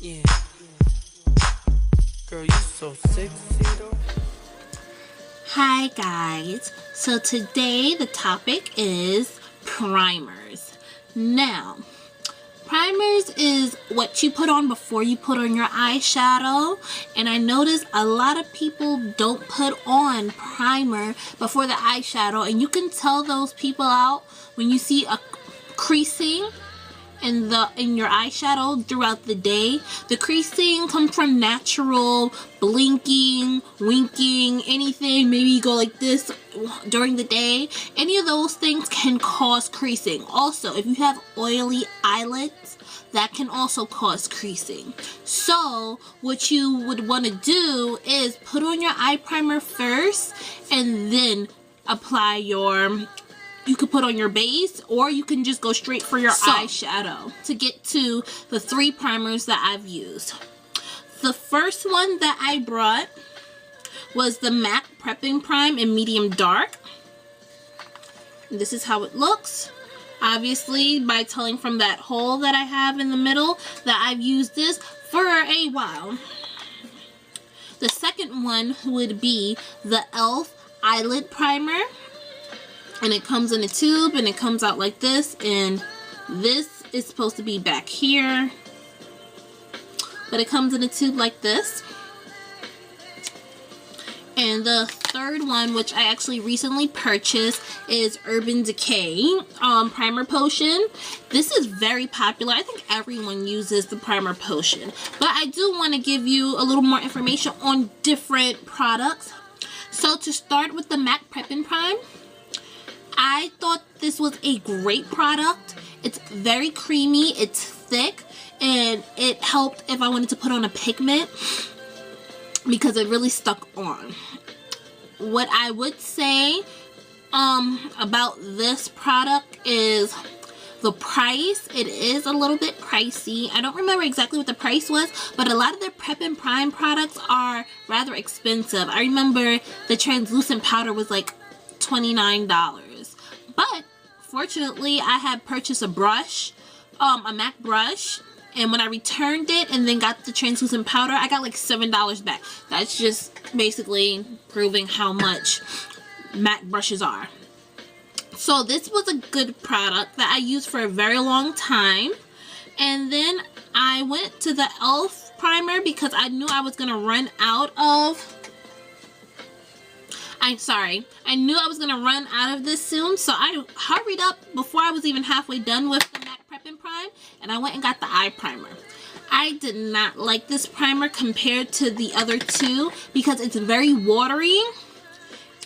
Yeah. Girl, you so sexy though. Hi guys, so today the topic is primers. Now, primers is what you put on before you put on your eyeshadow, and I notice a lot of people don't put on primer before the eyeshadow, and you can tell those people out when you see a creasing in your eyeshadow throughout the day. The creasing comes from natural blinking, winking, anything. Maybe you go like this during the day. Any of those things can cause creasing. Also, if you have oily eyelids, that can also cause creasing. So what you would want to do is put on your eye primer first and then apply you could put on your base, or you can just go straight for your eyeshadow to get to the 3 primers that I've used. The first one that I brought was the MAC Prepping Prime in medium dark. This is how it looks. Obviously, by telling from that hole that I have in the middle that I've used this for a while. The second one would be the e.l.f. Eyelid Primer. And it comes in a tube and it comes out like this, and this is supposed to be back here, but it comes in a tube like this. And the third one, which I actually recently purchased, is Urban Decay Primer Potion. This is very popular. I think everyone uses the primer potion, but I do want to give you a little more information on different products. So to start with the MAC Prepping Prime, I thought this was a great product. It's very creamy, it's thick, and it helped if I wanted to put on a pigment because it really stuck on. What I would say about this product is the price. It is a little bit pricey. I don't remember exactly what the price was, but a lot of their Prep and Prime products are rather expensive. I remember the translucent powder was like $29. But fortunately, I had purchased a brush, a MAC brush, and when I returned it and then got the translucent powder, I got like $7 back. That's just basically proving how much MAC brushes are. So this was a good product that I used for a very long time. And then I went to the e.l.f. primer because I knew I was going to run out of... I knew I was going to run out of this soon, so I hurried up before I was even halfway done with the MAC Prepping Prime, and I went and got the eye primer. I did not like this primer compared to the other two because it's very watery,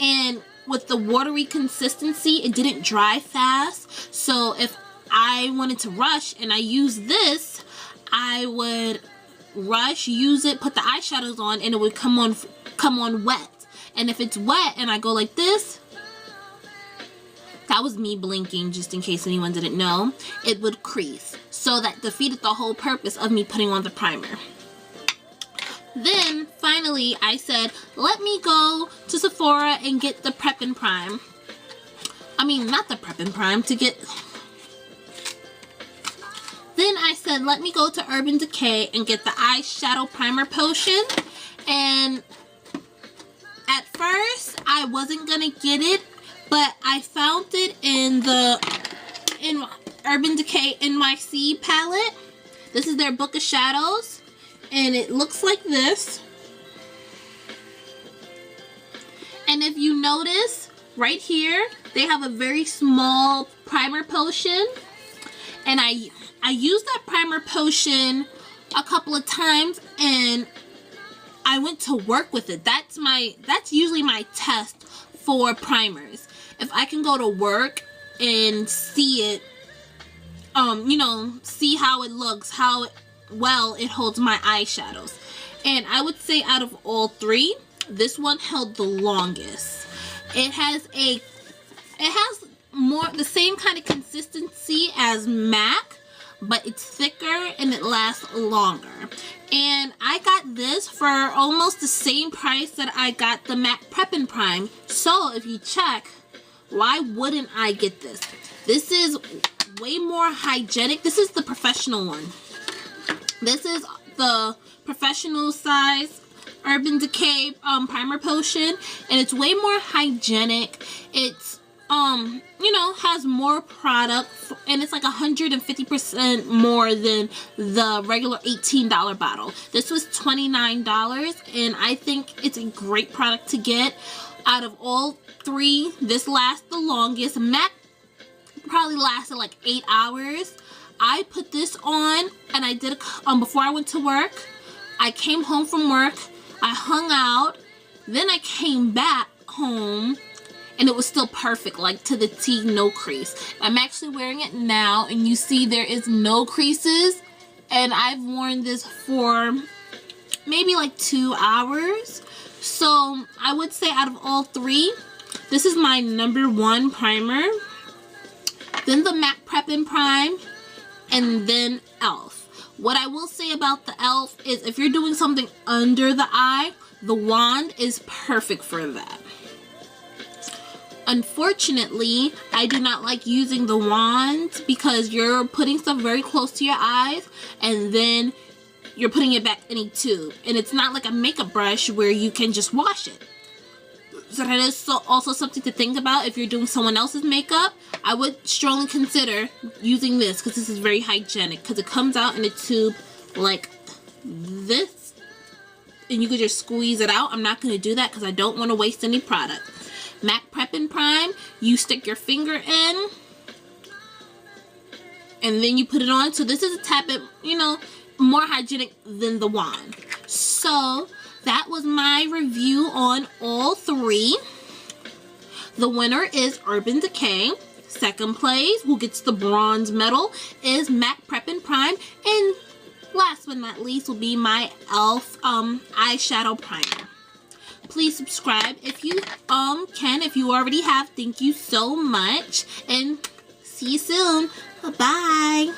and with the watery consistency, it didn't dry fast. So if I wanted to rush and I use this, I would rush, use it, put the eyeshadows on, and it would come on wet. And if it's wet and I go like this, that was me blinking just in case anyone didn't know, it would crease. So that defeated the whole purpose of me putting on the primer. Then finally I said, let me go to Sephora and get the Prep and Prime. I mean, not the Prep and Prime, to get... Then I said, let me go to Urban Decay and get the eyeshadow primer potion. And at first, I wasn't gonna get it, but I found it in Urban Decay NYC palette. This is their Book of Shadows, and it looks like this. And if you notice, right here, they have a very small primer potion, and I used that primer potion a couple of times, and I went to work with it. That's usually my test for primers. If I can go to work and see it, you know, see how it looks, how well it holds my eyeshadows. And I would say out of all 3, this one held the longest. It has more the same kind of consistency as MAC, but it's thicker and it lasts longer. And I got this for almost the same price that I got the MAC Prepping Prime. So if you check, why wouldn't I get this? This is way more hygienic. This is the professional one. This is the professional size Urban Decay primer potion, and it's way more hygienic. It's you know, has more product, and it's like 150% more than the regular $18 bottle. This was $29, and I think it's a great product to get. Out of all three, this lasts the longest. MAC probably lasted like 8 hours. I put this on, and I did it before I went to work. I came home from work, I hung out, then I came back home, and it was still perfect, like to the T, no crease. I'm actually wearing it now, and you see there is no creases, and I've worn this for maybe like 2 hours. So I would say out of all three, this is my #1 primer. Then the MAC Prep and Prime, and then e.l.f. What I will say about the e.l.f. is if you're doing something under the eye, the wand is perfect for that. Unfortunately, I do not like using the wand because you're putting stuff very close to your eyes, and then you're putting it back in a tube. And it's not like a makeup brush where you can just wash it. So that is also something to think about if you're doing someone else's makeup. I would strongly consider using this because this is very hygienic, because it comes out in a tube like this, and you could just squeeze it out. I'm not going to do that because I don't want to waste any product. MAC Prep and Prime, you stick your finger in, and then you put it on. So this is a tad bit, you know, more hygienic than the wand. So that was my review on all three. The winner is Urban Decay. Second place, who gets the bronze medal, is MAC Prep and Prime. And last but not least will be my e.l.f. eyeshadow primer. Please subscribe if you can. If you already have, thank you so much. And see you soon. Bye.